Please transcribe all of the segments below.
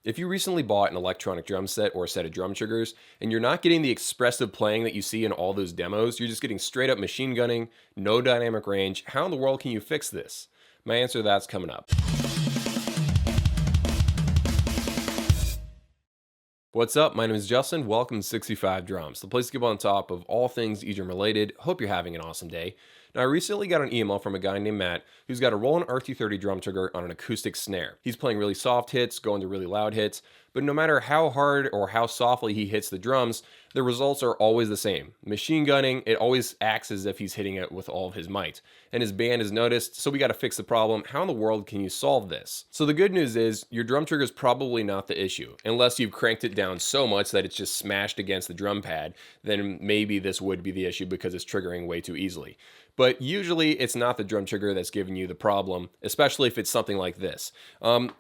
If you recently bought an electronic drum set or a set of drum triggers and you're not getting the expressive playing that you see in all those demos, you're just getting straight up machine gunning, no dynamic range, how in the world can you fix this? My answer to that's coming up. What's up? My name is Justin. Welcome to 65 Drums, the place to keep on top of all things Edrum related. Hope you're having an awesome day. Now, I recently got an email from a guy named Matt who's got a Roland RT30 drum trigger on an acoustic snare. He's playing really soft hits, going to really loud hits, but no matter how hard or how softly he hits the drums, the results are always the same. Machine gunning, it always acts as if he's hitting it with all of his might. And his band has noticed, so we got to fix the problem. How in the world can you solve this? So the good news is your drum trigger is probably not the issue. Unless you've cranked it down so much that it's just smashed against the drum pad, then maybe this would be the issue because it's triggering way too easily. But usually it's not the drum trigger that's giving you the problem, especially if it's something like this.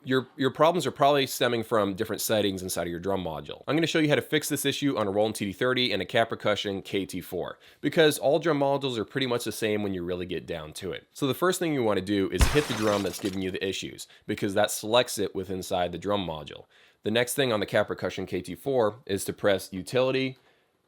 Your problems are probably stemming from different settings inside of your drum module. I'm going to show you how to fix this issue on a Roland TD30 and a Cat Percussion KT4, because all drum modules are pretty much the same when you really get down to it. So the first thing you want to do is hit the drum that's giving you the issues, because that selects it with inside the drum module. The next thing on the Cat Percussion KT4 is to press Utility,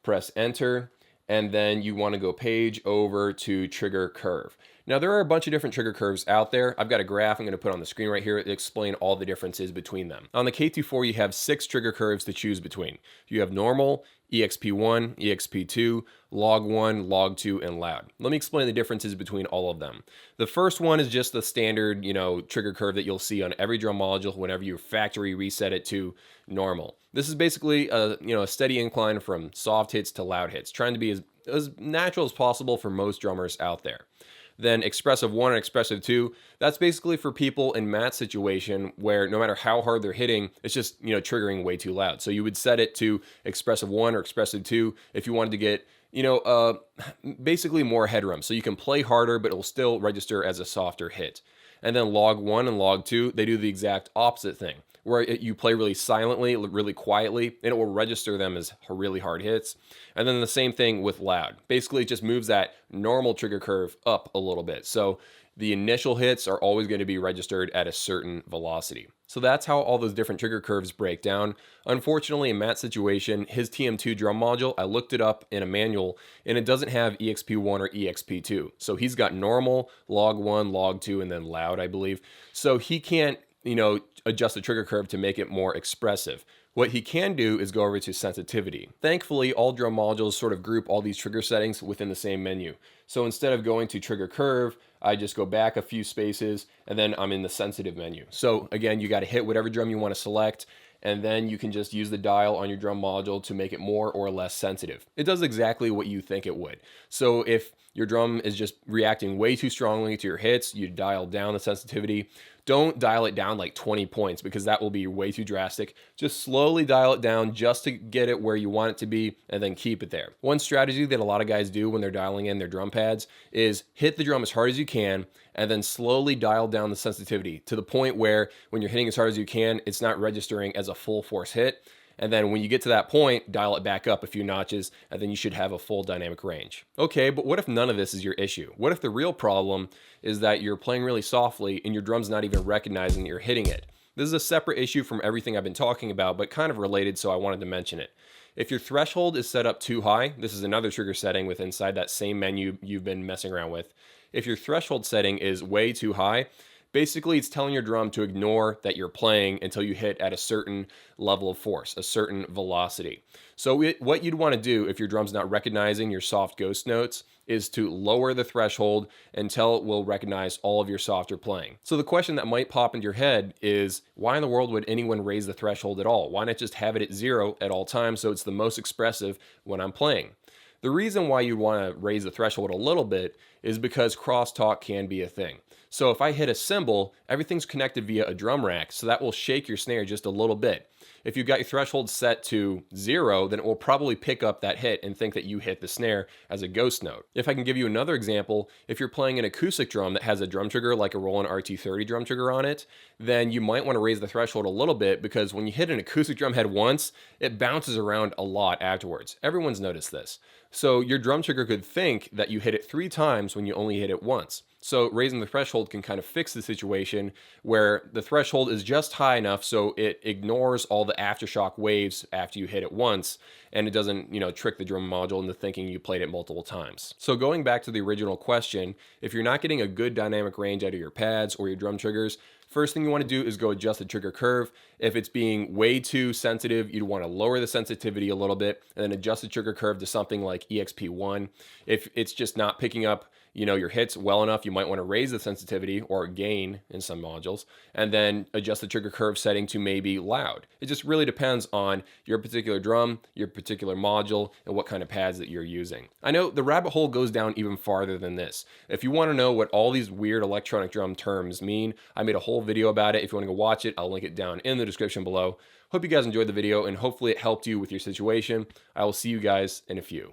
press Enter, and then you want to go page over to trigger curve. Now there are a bunch of different trigger curves out there. I've got a graph I'm going to put on the screen right here to explain all the differences between them. On the KT4 you have 6 trigger curves to choose between. You have normal, EXP1, EXP2, log 1, log 2, and loud. Let me explain the differences between all of them. The first one is just the standard, trigger curve that you'll see on every drum module whenever you factory reset it to normal. This is basically a steady incline from soft hits to loud hits, trying to be as natural as possible for most drummers out there. Then expressive 1 and expressive 2, that's basically for people in Matt's situation where no matter how hard they're hitting, it's just, triggering way too loud. So you would set it to expressive 1 or expressive 2 if you wanted to get, basically more headroom. So you can play harder, but it will still register as a softer hit. And then log 1 and log 2, they do the exact opposite thing, where you play really silently, really quietly, and it will register them as really hard hits. And then the same thing with loud. Basically, it just moves that normal trigger curve up a little bit. So the initial hits are always going to be registered at a certain velocity. So that's how all those different trigger curves break down. Unfortunately, in Matt's situation, his TM2 drum module, I looked it up in a manual, and it doesn't have EXP1 or EXP2. So he's got normal, log 1, log 2, and then loud, I believe. So he can't, adjust the trigger curve to make it more expressive. What he can do is go over to sensitivity. Thankfully, all drum modules sort of group all these trigger settings within the same menu. So instead of going to trigger curve, I just go back a few spaces and then I'm in the sensitive menu. So again, you got to hit whatever drum you want to select, and then you can just use the dial on your drum module to make it more or less sensitive. It does exactly what you think it would. So if your drum is just reacting way too strongly to your hits, you dial down the sensitivity. Don't dial it down like 20 points because that will be way too drastic. Just slowly dial it down just to get it where you want it to be and then keep it there. One strategy that a lot of guys do when they're dialing in their drum pads is hit the drum as hard as you can and then slowly dial down the sensitivity to the point where when you're hitting as hard as you can, it's not registering as a full force hit. And then when you get to that point, dial it back up a few notches, and then you should have a full dynamic range. Okay, but what if none of this is your issue? What if the real problem is that you're playing really softly and your drum's not even recognizing that you're hitting it? This is a separate issue from everything I've been talking about, but kind of related, so I wanted to mention it. If your threshold is set up too high, this is another trigger setting with inside that same menu you've been messing around with. If your threshold setting is way too high, basically, it's telling your drum to ignore that you're playing until you hit at a certain level of force, a certain velocity. So what you'd want to do if your drum's not recognizing your soft ghost notes is to lower the threshold until it will recognize all of your softer playing. So the question that might pop into your head is, why in the world would anyone raise the threshold at all? Why not just have it at 0 at all times so it's the most expressive when I'm playing? The reason why you'd want to raise the threshold a little bit is because crosstalk can be a thing. So if I hit a cymbal, everything's connected via a drum rack, so that will shake your snare just a little bit. If you've got your threshold set to 0, then it will probably pick up that hit and think that you hit the snare as a ghost note. If I can give you another example, if you're playing an acoustic drum that has a drum trigger like a Roland RT30 drum trigger on it, then you might want to raise the threshold a little bit because when you hit an acoustic drum head once, it bounces around a lot afterwards. Everyone's noticed this. So your drum trigger could think that you hit it 3 times when you only hit it once. So raising the threshold can kind of fix the situation where the threshold is just high enough so it ignores all the aftershock waves after you hit it once, and it doesn't, trick the drum module into thinking you played it multiple times. So going back to the original question, if you're not getting a good dynamic range out of your pads or your drum triggers, first thing you want to do is go adjust the trigger curve. If it's being way too sensitive, you'd want to lower the sensitivity a little bit and then adjust the trigger curve to something like EXP1. If it's just not picking up your hits well enough, you might want to raise the sensitivity or gain in some modules, and then adjust the trigger curve setting to maybe loud. It just really depends on your particular drum, your particular module, and what kind of pads that you're using. I know the rabbit hole goes down even farther than this. If you want to know what all these weird electronic drum terms mean, I made a whole video about it. If you want to go watch it, I'll link it down in the description below. Hope you guys enjoyed the video, and hopefully it helped you with your situation. I will see you guys in a few.